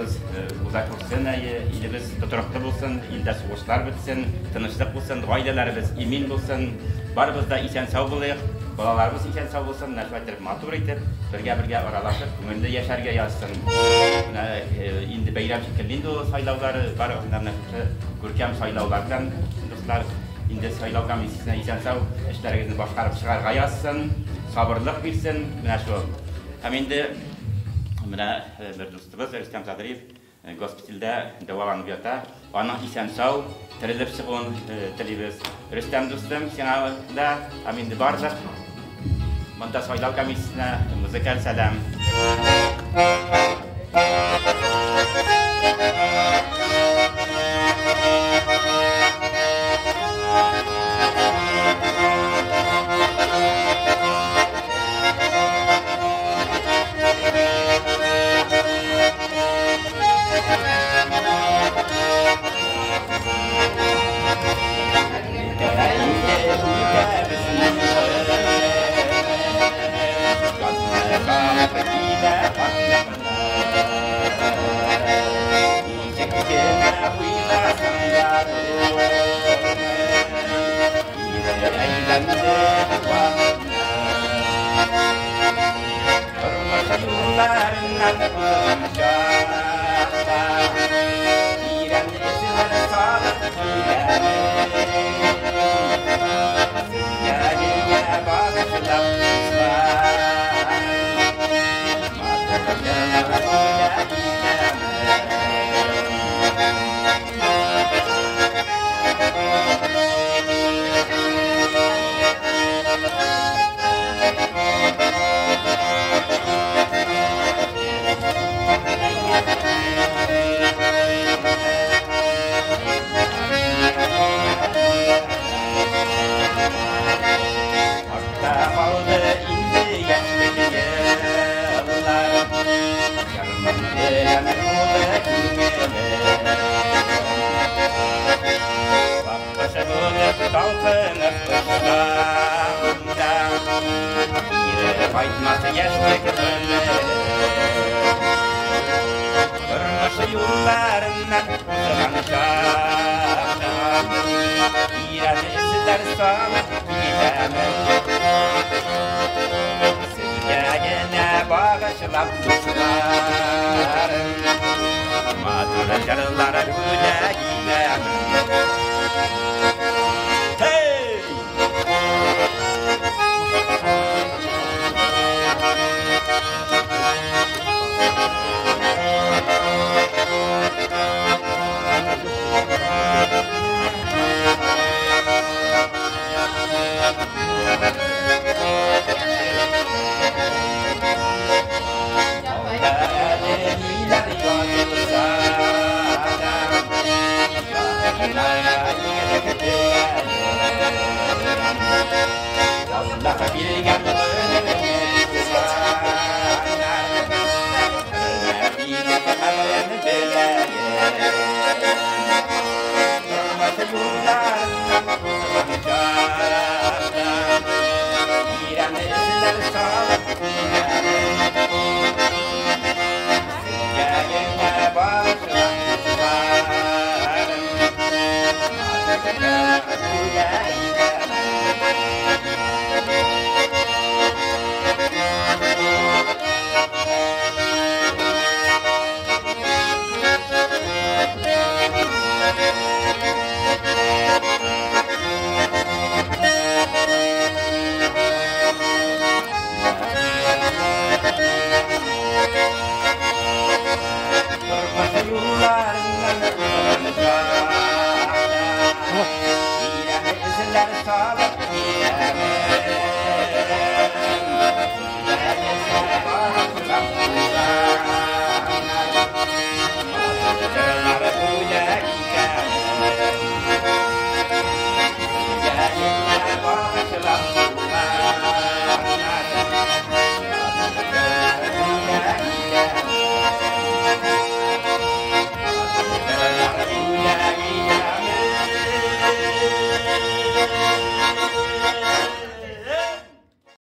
Yollarımız uzak olsun, ilimiz tutuklu olsun, ilde soğuşlar bitsin, tınışlık olsun, ailelerimiz emin olsun, barımız da isen sağ olayıq, balalarımız isen sağ olsun, nəşvətdirib matur etib, birgə aralaşıb, günündə yaşarga yazsın. İndi beyram şekilliydi o saylavları, var onların görkem saylavlardan, dostlar, indi saylavga misisine isen sağ işlərinizini başqarıb çıxarğa yazsın, sabırlıq bilsin, hem indi bir dostumuz Rüstem Sadriyev gospitalda davolanıp yata. Onun isen sağ, tirilip çıkın tilibіз. Rüstem dostum, sana da hem indi bardık. Mında saylav komisiyasına müzikal selam.